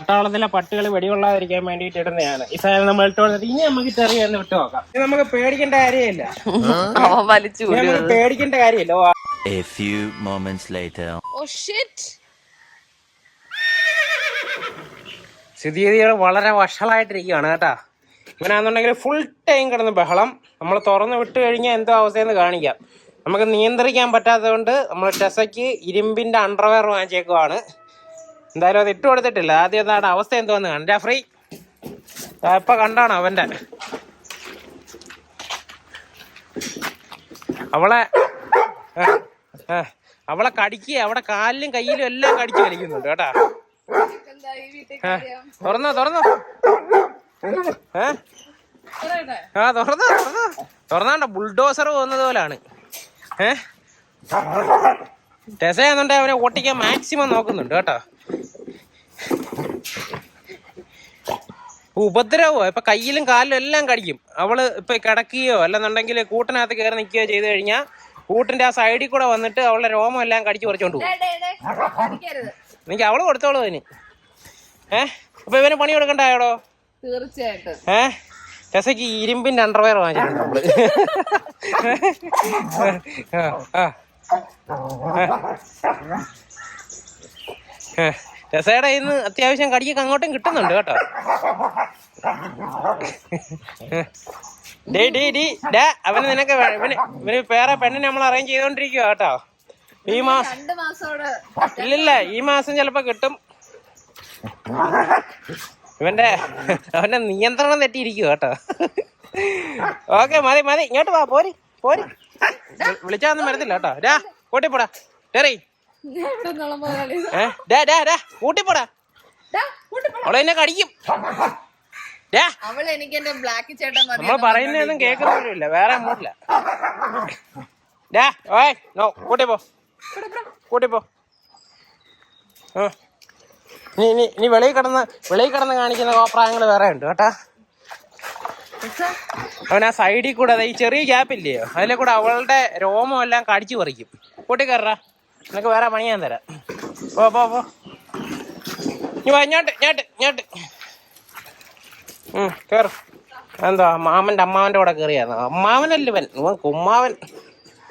പട്ടാളത്തിലെ പട്ടികൾ വെടികൊള്ളാതിരിക്കാൻ വേണ്ടിയിട്ട് ഇടുന്നതാണ്. ഈ സാധനം നമ്മൾ ഇട്ട് കൊടുത്തിട്ട് ഇനി നമുക്ക് ചെറിയൊന്ന് വിട്ടു നോക്കാം. ഇത് നമുക്ക് പേടിക്കേണ്ട കാര്യമില്ല, നമുക്ക് പേടിക്കേണ്ട കാര്യമില്ല. A few moments later. Oh shit. സ്ഥിതിഗതികൾ വളരെ വഷളായിട്ടിരിക്കുകയാണ് കേട്ടാ. ഇവനാണെന്നുണ്ടെങ്കിൽ ഫുൾ ടൈം കിടന്ന് ബഹളം. നമ്മൾ തുറന്ന് വിട്ട് കഴിഞ്ഞാൽ എന്തോ അവസ്ഥയെന്ന് കാണിക്കാം. നമുക്ക് നിയന്ത്രിക്കാൻ പറ്റാത്തതുകൊണ്ട് നമ്മൾ ടെസയ്ക്ക് ഇരുമ്പിൻ്റെ അണ്ടർവെയർ വാങ്ങിച്ചേക്കുവാണ്. എന്തായാലും അത് ഇട്ട് കൊടുത്തിട്ടില്ല. ആദ്യം എന്താണ് അവസ്ഥ എന്തോന്ന് കണ്ടാ ഫ്രീ ഇപ്പം കണ്ടാണ് അവൻ്റെ അവളെ കടിക്കുക, അവിടെ കാലിലും കയ്യിലും എല്ലാം കടിച്ചു വലിക്കുന്നുണ്ട് കേട്ടാ. തുറന്നോ തുറന്നാണ്ട ബുൾഡോസർ പോകുന്നത് പോലാണ്. ടെസയാന്നുണ്ടെ അവനെ ഓട്ടിക്കാൻ മാക്സിമം നോക്കുന്നുണ്ട് കേട്ടോ. ഉപദ്രവോ ഇപ്പൊ കയ്യിലും കാലിലും എല്ലാം കടിക്കും. അവള് ഇപ്പൊ കിടക്കുകയോ അല്ലെന്നുണ്ടെങ്കിൽ കൂട്ടിനകത്ത് കയറി നിൽക്കുകയോ ചെയ്ത് കഴിഞ്ഞാൽ കൂട്ടിന്റെ ആ സൈഡിൽ കൂടെ വന്നിട്ട് അവളുടെ രോമം എല്ലാം കടിച്ചു പറിച്ചോണ്ട് പോകും. എനിക്ക് അവള് കൊടുത്തോളൂ അതിന്. അപ്പൊ ഇവന് പണി കൊടുക്കണ്ടായോടോ? തീർച്ചയായിട്ടും. ടെസയ്ക്ക് ഇരുമ്പിന്റെ അണ്ടർവെയർ വാങ്ങിച്ചിട്ടുണ്ട് നമ്മള്. ടെസയുടെ ഇന്ന് അത്യാവശ്യം കടിക്കൊക്കെ അങ്ങോട്ടും കിട്ടുന്നുണ്ട് കേട്ടോ. അവന് നിനക്ക് ഇവന് വേറെ പെണ്ണിനെ നമ്മൾ അറേഞ്ച് ചെയ്തോണ്ടിരിക്കുക കേട്ടോ. ഈ മാസം ഇല്ലില്ല, ഈ മാസം ചിലപ്പോ കിട്ടും. അവന്റെ നിയന്ത്രണം തെറ്റിയിരിക്കുക കേട്ടോ. ഓക്കെ മതി ഇങ്ങോട്ട് വാ, പോരി വിളിച്ചാന്നും വരത്തില്ല കേട്ടോ. കൂട്ടിപ്പോടാ ടെറി, കൂട്ടിപ്പോടാ, അവളെ എന്നെ കടിക്കും. നമ്മൾ പറയുന്നതൊന്നും കേൾക്കുന്നില്ല, വേറെ അങ്ങോട്ടില്ല. കൂട്ടിപ്പോ നീ വെളിയിൽ കിടന്ന് കാണിക്കുന്ന കോപ്രായങ്ങൾ വേറെ ഉണ്ട് കേട്ടാ. അവൻ ആ സൈഡിൽ കൂടെ ഈ ചെറിയ ഗ്യാപ്പില്ലയോ, അതിലെ കൂടെ അവളുടെ രോമം എല്ലാം കടിച്ചു പറിക്കും. കൂട്ടിക്കയറാ, നിനക്ക് വേറെ പണി ഞാൻ തരാം. പോ നീ ഇങ്ങോട്ട് കേറ്. എന്താ മാമന്റെ അമ്മാവന്റെ കൂടെ കയറിയായിരുന്നു? അമ്മാവനല്ല ഇവൻ കുമ്മാവൻ.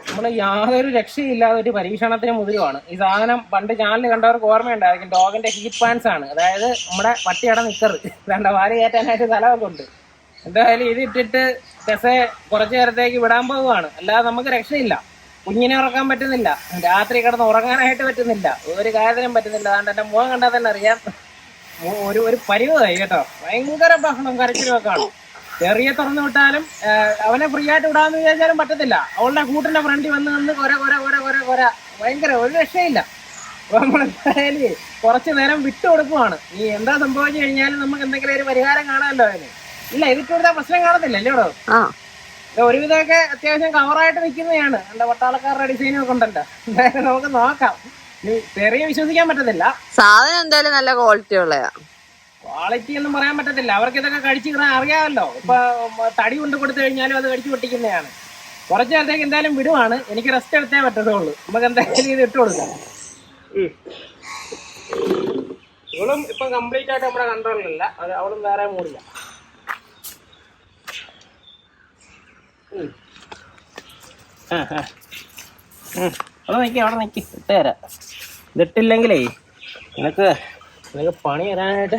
നമ്മള് യാതൊരു രക്ഷയില്ലാതെ ഒരു പരീക്ഷണത്തിന് മുതിരുവാണ്. ഈ സാധനം പണ്ട് ചാനൽ കണ്ടവർക്ക് ഓർമ്മയുണ്ടായിരിക്കും. ഡോഗിന്റെ ഹീറ്റ് പാൻസ് ആണ്, അതായത് നമ്മുടെ പട്ടിയുടെ നിക്കറ്. വേണ്ട വാരി കയറ്റാനായിട്ട് സ്ഥലമൊക്കെ ഉണ്ട്. എന്തായാലും ഇത് ഇട്ടിട്ട് ടെസയെ കുറച്ചു നേരത്തേക്ക് വിടാൻ പോവുകയാണ്. അല്ലാതെ നമുക്ക് രക്ഷയില്ല. കുഞ്ഞിനെ ഉറക്കാൻ പറ്റുന്നില്ല, രാത്രി കിടന്ന് ഉറങ്ങാനായിട്ട് പറ്റുന്നില്ല, ഒരു കാര്യത്തിനും പറ്റുന്നില്ല. അതുകൊണ്ട് എൻ്റെ മുഖം കണ്ടാൽ തന്നെ അറിയാം ഒരു പരിവായി കേട്ടോ. ഭയങ്കര ബഹളം കരച്ചിലും ഒക്കെ ആണ്. ചെറിയ തുറന്നു വിട്ടാലും അവനെ ഫ്രീ ആയിട്ട് വിടാമെന്ന് വിചാരിച്ചാലും പറ്റത്തില്ല. അവളുടെ കൂട്ടിന്റെ ഫ്രണ്ടിൽ വന്ന് കൊര ഭയങ്കര ഒരു രക്ഷയില്ല. അപ്പൊ നമ്മൾ എന്തായാലും കുറച്ചു നേരം വിട്ടു കൊടുക്കുവാണ്. ഈ എന്താ സംഭവിച്ചു കഴിഞ്ഞാലും നമുക്ക് എന്തെങ്കിലും ഒരു പരിഹാരം കാണാമല്ലോ അതിന്. ഇല്ല, ഇതിട്ടൊരു പ്രശ്നം കാണത്തില്ല അല്ലേടോ? ഒരുവിധമൊക്കെ അത്യാവശ്യം കവറായിട്ട് നിൽക്കുന്നതാണ്. എന്റെ പട്ടാളക്കാരുടെ ഡിസൈനും ഒക്കെ ഉണ്ടല്ലോ. എന്തായാലും നമുക്ക് നോക്കാം. ചെറിയ വിശ്വസിക്കാൻ പറ്റത്തില്ല. സാധനം എന്തായാലും നല്ല ക്വാളിറ്റി ഉള്ളയാ. ക്വാളിറ്റി ഒന്നും പറയാൻ പറ്റത്തില്ല. അവർക്ക് ഇതൊക്കെ കടിച്ചു കിടാൻ അറിയാമല്ലോ. ഇപ്പൊ തടി കൊണ്ട് കൊടുത്തു കഴിഞ്ഞാലും അത് കടിച്ചു പൊട്ടിക്കുന്നതാണ്. കുറച്ചു നേരത്തേക്ക് എന്തായാലും വിടുവാണ്. എനിക്ക് റെസ്റ്റ് എടുത്തേ പറ്റത്തുള്ളൂ. നമുക്ക് എന്തായാലും ഇത് ഇട്ട് കൊടുക്കാം. ഇവളും ഇപ്പം കംപ്ലീറ്റ് ആയിട്ട് നമ്മുടെ കൺട്രോളിലല്ല. അത് അവളും വേറെ മൂടില്ല. അവിടെ നിൽക്കി ഇട്ടുതരാം. ഇതിട്ടില്ലെങ്കിലേ നിനക്ക് പണി തരാനായിട്ട്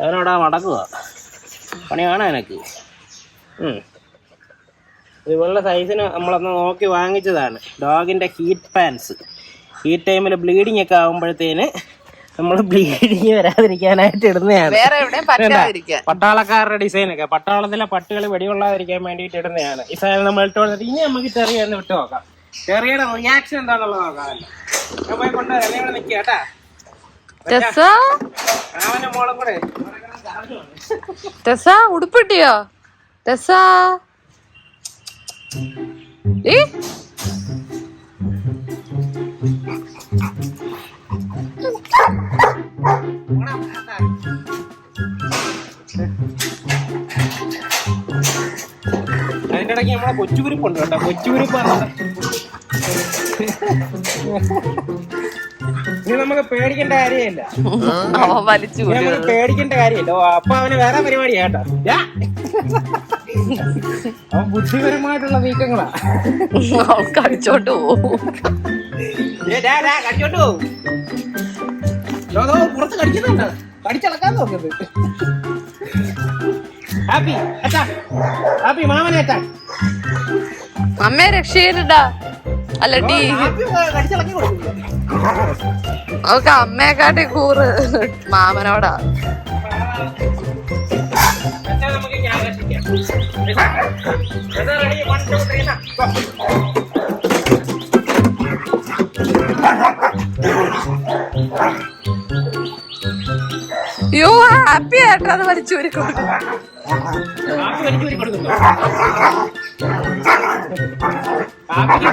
അവനോടാ മടക്കുക. പണിയാണ് എനിക്ക്. ഇവളുടെ സൈസിന് നമ്മളന്ന് നോക്കി വാങ്ങിച്ചതാണ് ഡോഗിൻ്റെ ഹീറ്റ് പാൻസ്. ഈ ടൈമിൽ ബ്ലീഡിങ് ഒക്കെ ആകുമ്പോഴത്തേന് നമ്മൾ ബ്ലീഡിങ് വരാതിരിക്കാനായിട്ട് ഇടുന്നതാണ്. പട്ടാളക്കാരുടെ ഡിസൈനൊക്കെ പട്ടാളത്തിലെ പട്ടികൾ വെടികൊള്ളാതിരിക്കാൻ വേണ്ടിയിട്ട് ഇടുന്നതാണ്. ഈ സാധനം നമ്മൾ ഇട്ട് കൊടുത്തിട്ട് ഇനി നമുക്ക് ചെറിയൊന്ന് വിട്ട് നോക്കാം. ചെറിയുടെ റിയാക്ഷൻ എന്താണെന്നുള്ളത് നോക്കാമല്ലോ. ഞാൻ പോയി കൊണ്ടുവരാം. നീ ഇവിടെ നിൽക്കുക കേട്ടാ. അവന്റെ മോളും കൂടെ ഉടുപ്പിട്ടിയോ? അതിന്റെ ഇടയ്ക്ക് നമ്മളെ കൊച്ചുകുരുപ്പുണ്ട് കേട്ടോ. കൊച്ചുകുരുപ്പാണ് ഇത് നമുക്ക് പേടിക്കേണ്ട കാര്യമില്ല, വലിച്ചു നമുക്ക് പേടിക്കേണ്ട കാര്യമില്ല. അപ്പൊ അവന് വേറെ പരിപാടിയാ കേട്ടോ. അവൻ ബുദ്ധിപരമായിട്ടുള്ള നീക്കങ്ങളാ. കടിച്ചോട്ട് പോവും, കടിച്ചോട്ട് പോവും. പുറത്ത് കടിക്കുന്നുണ്ട്, കടിച്ചളക്കാൻ നോക്കുന്നത്. ഹാപ്പി അച്ഛാ, ഹാപ്പി മാമനെ അച്ഛാ. അമ്മയെ രക്ഷയിട്ടാ അല്ല ഡീ. കടിച്ചളക്കി കൊടുക്കുന്നു. അവക്ക് അമ്മയെക്കാട്ടി കൂറ് മാമനോടാ. നമുക്ക് റെഡി 1 2 3 യോ ഹാപ്പി ആയിട്ടാ അത് വലിച്ചു കൊടുക്കുന്നു.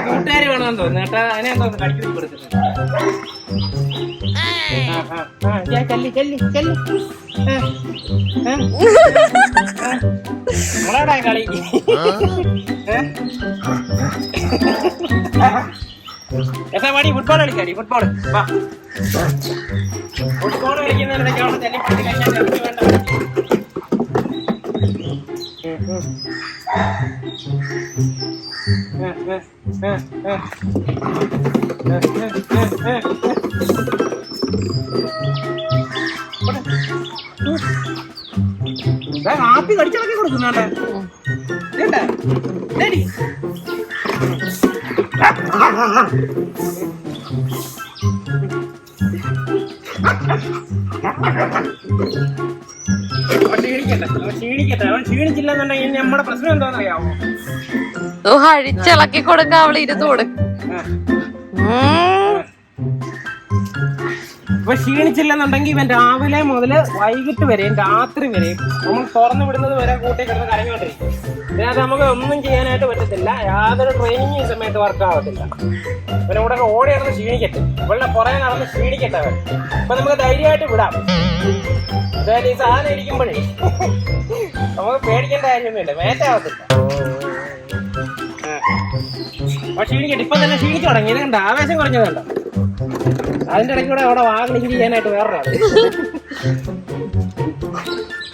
കൂട്ടുകാര് വേണമെന്ന് തോന്നുന്നു കേട്ടോ. അതിനെ എന്തോന്ന് കടിച്ചു കൊടുക്കുന്നത്. നമ്മളെവിടാ കളി? എത്ര മണി ഫുട്ബോൾ കളിക്കാടി? ഫുട്ബോൾ ഫുട്ബോൾ കളിക്കുന്നതിനിടയ്ക്ക് അവിടെ തല്ലിപ്പിടിച്ച് കഴിഞ്ഞാൽ വേണ്ട. ആപ്പി കടിച്ചിളക്കി കൊടുക്കുന്നുണ്ട്. ക്ഷീണിക്കട്ടെ. അവൻ ക്ഷീണിച്ചില്ലെന്നുണ്ടെങ്കിൽ നമ്മുടെ പ്രശ്നം എന്താണെന്നറിയാമോ? അഴിച്ചിളക്കി കൊടുക്ക, അവള് ഇരുന്ന് കൊടുക്കും. ഇപ്പൊ ക്ഷീണിച്ചില്ലെന്നുണ്ടെങ്കിൽ ഇവൻ രാവിലെ മുതൽ വൈകിട്ട് വരെയും രാത്രി വരെയും നമ്മൾ തുറന്നു വിടുന്നത് വരെ കൂട്ടി കിടന്ന് കരഞ്ഞോണ്ടിരിക്കും. ഇതിനകത്ത് നമുക്ക് ഒന്നും ചെയ്യാനായിട്ട് പറ്റത്തില്ല. യാതൊരു ട്രെയിനിങ് ഈ സമയത്ത് വർക്ക് ആവത്തില്ല. പിന്നെ ഇവിടെ ഓടി നടന്ന് ക്ഷീണിക്കട്ടെ, ഇവളുടെ പുറകെ നടന്ന് ക്ഷീണിക്കട്ടെ അവൻ. അപ്പൊ നമുക്ക് ധൈര്യമായിട്ട് വിടാം. അതായത് ഈ സാധനം ഇരിക്കുമ്പോഴേ നമുക്ക് പേടിക്കേണ്ട കാര്യമൊന്നുമില്ല, മേറ്റാവത്തില്ല. അപ്പൊ ക്ഷീണിക്കട്ടെ. ഇപ്പൊ തന്നെ ക്ഷീണിച്ചു തുടങ്ങി. ഇത് കണ്ട ആവേശം കുറഞ്ഞത് കണ്ട. അതിന്റെ ഇടയ്ക്ക് കൂടെ അവിടെ വാഗിളിക്ക് ചെയ്യാനായിട്ട് വേറൊരാള്.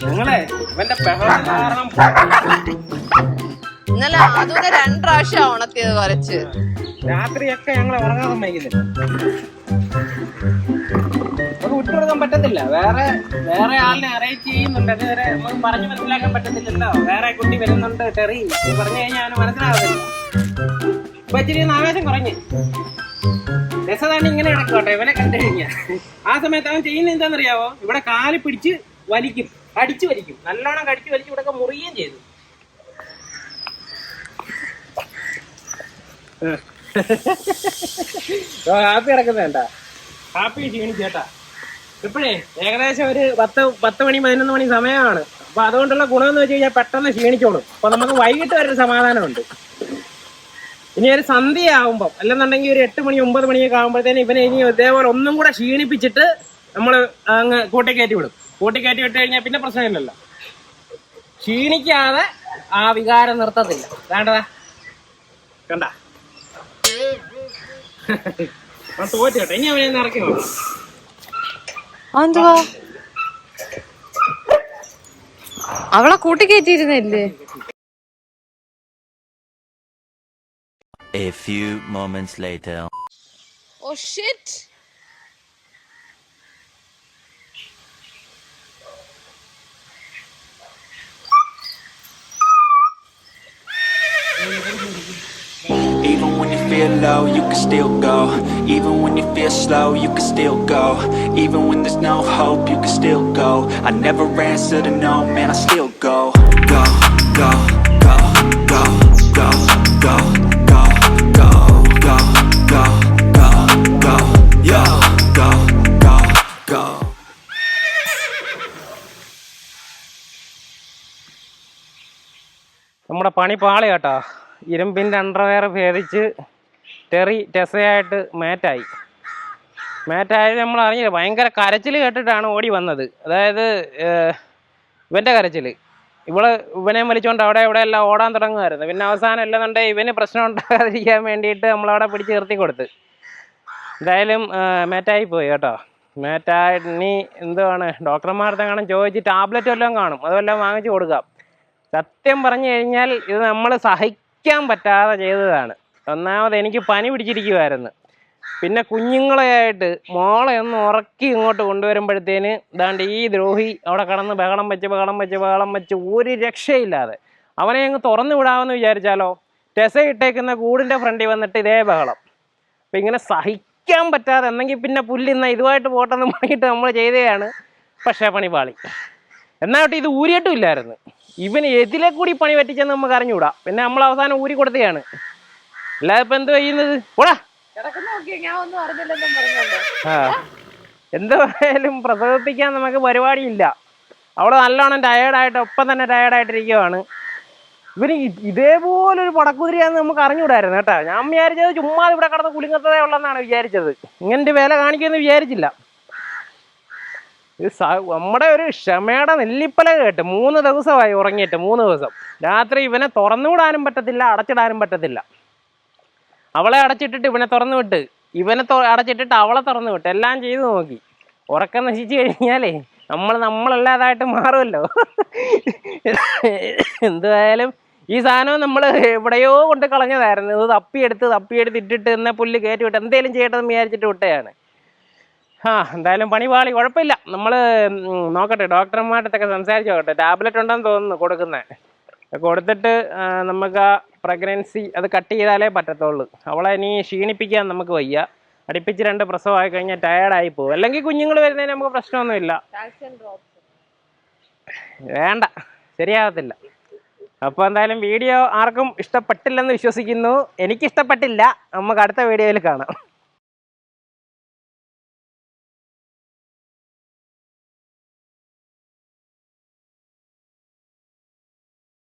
നിങ്ങളെ ഇവന്റെ ബഹളം കാരണം ഇന്നലെ അതൊക്കെ 2 പ്രാവശ്യം ഉണത്തിയത് കുറച്ച്. രാത്രിയൊക്കെ ഞങ്ങളെ ഉറങ്ങാൻ സമ്മതിക്കുന്നില്ല. നമുക്ക് വിട്ടുകൊടുക്കാൻ പറ്റത്തില്ല. വേറെ ആളിനെ അറേഞ്ച് ചെയ്യുന്നുണ്ട്. അതുവരെ നമുക്ക് പറഞ്ഞു മനസ്സിലാക്കാൻ പറ്റത്തില്ലല്ലോ. വേറെ കുട്ടി വരുന്നുണ്ട് ടെറി പറഞ്ഞു കഴിഞ്ഞാൽ അവന് മനസ്സിലാകത്തില്ല. ഇപ്പൊ ഇച്ചിരി ആവേശം കുറഞ്ഞ് രസതാണ് ഇങ്ങനെ കിടക്കോട്ടെ ഇവനെ കണ്ടു കഴിഞ്ഞാൽ. ആ സമയത്ത് അവൻ ചെയ്യുന്ന എന്താണെന്നറിയാവോ? ഇവിടെ കാല് പിടിച്ച് വലിക്കും, കടിച്ചു വലിക്കും, നല്ലോണം കടിച്ചു വലിച്ച് ഇവിടെ മുറിയുകയും ചെയ്തു. ഹാപ്പി കിടക്കുന്നേണ്ട, ഹാപ്പി ക്ഷീണിച്ചേട്ടാ. ഇപ്പോഴേ ഏകദേശം ഒരു 10 മണി 11 മണി സമയമാണ്. അപ്പൊ അതുകൊണ്ടുള്ള ഗുണമെന്ന് വെച്ച് കഴിഞ്ഞാൽ പെട്ടെന്ന് ക്ഷീണിച്ചോളും. അപ്പൊ നമുക്ക് വൈകിട്ട് വരെ സമാധാനമുണ്ട്. ഇനി ഒരു സന്ധ്യ ആകുമ്പോൾ അല്ലെന്നുണ്ടെങ്കിൽ ഒരു 8 മണി 9 മണിയൊക്കെ ആകുമ്പോഴത്തേനും ഇവനെ ഇനി ഇതേപോലെ ഒന്നും കൂടെ ക്ഷീണിപ്പിച്ചിട്ട് നമ്മൾ അങ്ങ് കൂട്ടിക്കയറ്റി വിടും. കൂട്ടിക്കയറ്റി വിട്ട് കഴിഞ്ഞാൽ പിന്നെ പ്രശ്നമില്ലല്ലോ. ക്ഷീണിക്കാതെ ആ വികാരം നിർത്തത്തില്ല. വേണ്ടതാ കണ്ട തോറ്റു കേട്ടോ. ഇനി അവനെ ഇറക്കി നോക്കാം. അവളെ കൂട്ടിക്കയറ്റിയിരുന്നില്ലേ? A few moments later. Oh shit. Even when you feel low, you can still go. Even when you feel slow, you can still go. Even when there's no hope, you can still go. I never answer to no, man, I still go. Go, go, go, go, go, go. നമ്മുടെ പണി പാളി കേട്ടോ. ഇരുമ്പിൻ്റെ underwear ഭേദിച്ച് ടെസയായിട്ട് മാറ്റായത് നമ്മൾ അറിഞ്ഞില്ല. ഭയങ്കര കരച്ചിൽ കേട്ടിട്ടാണ് ഓടി വന്നത്. അതായത് ഇവൻ്റെ കരച്ചിൽ. ഇവനെ വലിച്ചുകൊണ്ട് അവിടെ എല്ലാം ഓടാൻ തുടങ്ങുമായിരുന്നു. പിന്നെ അവസാനം അല്ലെന്നുണ്ടെങ്കിൽ ഇവന് പ്രശ്നം ഉണ്ടാകാതിരിക്കാൻ വേണ്ടിയിട്ട് നമ്മളവിടെ പിടിച്ച് നിർത്തി കൊടുത്ത്. എന്തായാലും മേറ്റായി പോയി കേട്ടോ. മേറ്റായി ഇനി എന്തുവാണ് ഡോക്ടർമാരുടെ കാണാൻ ചോദിച്ച് ടാബ്ലറ്റ് വല്ലതും കാണും, അതുമെല്ലാം വാങ്ങിച്ചു കൊടുക്കാം. സത്യം പറഞ്ഞു കഴിഞ്ഞാൽ ഇത് നമ്മൾ സഹിക്കാൻ പറ്റാതെ ചെയ്തതാണ്. ഒന്നാമത് എനിക്ക് പനി പിടിച്ചിരിക്കുമായിരുന്നു. പിന്നെ കുഞ്ഞുങ്ങളെയായിട്ട് മോളെ ഒന്ന് ഉറക്കി ഇങ്ങോട്ട് കൊണ്ടുവരുമ്പോഴത്തേന് ഇതാണ്ട് ഈ ദ്രോഹി അവിടെ കിടന്ന് ബഹളം വെച്ച് ഒരു രക്ഷയില്ലാതെ. അവനെ അങ്ങ് തുറന്നു വിടാമെന്ന് വിചാരിച്ചാലോ, ടെസ ഇട്ടേക്കുന്ന കൂടിൻ്റെ ഫ്രണ്ടിൽ വന്നിട്ട് ഇതേ ബഹളം. അപ്പം ഇങ്ങനെ സഹിക്കാൻ പറ്റാതെ എന്നെങ്കിൽ പിന്നെ പുല്ലിന്ന ഇതുമായിട്ട് പോട്ടെന്ന് പറഞ്ഞിട്ട് നമ്മൾ ചെയ്തതാണ്. പക്ഷേ പണി പാളി. എന്നായിട്ട് ഇത് ഊരിയിട്ടും ഇല്ലായിരുന്നു. ഇവന് എതിലെ കൂടി പണി പറ്റിച്ചെന്ന് നമുക്ക് അറിഞ്ഞുകൂടാ. പിന്നെ നമ്മൾ അവസാനം ഊരി കൊടുത്തതാണ്. അല്ലാതെ ഇപ്പം എന്ത് ചെയ്യുന്നത്? ഓടാ. എന്തായാലും പ്രസവിപ്പിക്കാൻ നമുക്ക് പരിപാടിയില്ല. അവള് നല്ലോണം ടയേർഡായിട്ട് ഒപ്പം തന്നെ ടയേർഡായിട്ടിരിക്കുവാണ്. ഇവന് ഇതേപോലൊരു പടക്കുതിരിയാന്ന് നമുക്ക് അറിഞ്ഞുകൂടായിരുന്നു കേട്ടോ. ഞാൻ വിചാരിച്ചത് ചുമ്മാ ഇവിടെ കിടന്ന് കുലുങ്ങത്തതേ ഉള്ളെന്നാണ് വിചാരിച്ചത്. ഇങ്ങനത്തെ വില കാണിക്കുമെന്ന് വിചാരിച്ചില്ല. ഇത് നമ്മുടെ ഒരു ക്ഷമയുടെ നെല്ലിപ്പല കേട്ട് 3 ദിവസമായി ഉറങ്ങിയിട്ട്. 3 ദിവസം രാത്രി ഇവനെ തുറന്നുവിടാനും പറ്റത്തില്ല, അടച്ചിടാനും പറ്റത്തില്ല. അവളെ അടച്ചിട്ടിട്ട് ഇവനെ തുറന്നു വിട്ട്, ഇവനെ അടച്ചിട്ടിട്ട് അവളെ തുറന്നു വിട്ട്, എല്ലാം ചെയ്തു നോക്കി. ഉറക്കം നശിച്ചു കഴിഞ്ഞാലേ നമ്മളല്ലാതായിട്ട് മാറുമല്ലോ. എന്തായാലും ഈ സാധനം നമ്മൾ എവിടെയോ കൊണ്ട് കളഞ്ഞതായിരുന്നു. ഇത് തപ്പിയെടുത്ത് ഇട്ടിട്ട് എന്നെ പുല്ല് കയറ്റി വിട്ട് എന്തേലും ചെയ്യട്ടെന്ന് വിചാരിച്ചിട്ട് വിട്ടതാണ്. എന്തായാലും പണി പാളി. കുഴപ്പമില്ല. നമ്മൾ നോക്കട്ടെ, ഡോക്ടർമാരുടെ സംസാരിച്ച് നോക്കട്ടെ. ടാബ്ലറ്റ് ഉണ്ടെന്ന് തോന്നുന്നു കൊടുക്കുന്നത്. കൊടുത്തിട്ട് നമുക്ക് ആ പ്രഗ്നൻസി അത് കട്ട് ചെയ്താലേ പറ്റത്തുള്ളൂ. അവളെ ഇനി ക്ഷീണിപ്പിക്കാൻ നമുക്ക് വയ്യ. അടുപ്പിച്ച് 2 പ്രസവമായി കഴിഞ്ഞാൽ ടയേർഡായി പോകും. അല്ലെങ്കിൽ കുഞ്ഞുങ്ങൾ വരുന്നതിന് നമുക്ക് പ്രശ്നമൊന്നുമില്ല. വേണ്ട, ശരിയാകത്തില്ല. അപ്പോൾ എന്തായാലും വീഡിയോ ആർക്കും ഇഷ്ടപ്പെട്ടില്ലെന്ന് വിശ്വസിക്കുന്നു. എനിക്കിഷ്ടപ്പെട്ടില്ല. നമുക്ക് അടുത്ത വീഡിയോയിൽ കാണാം.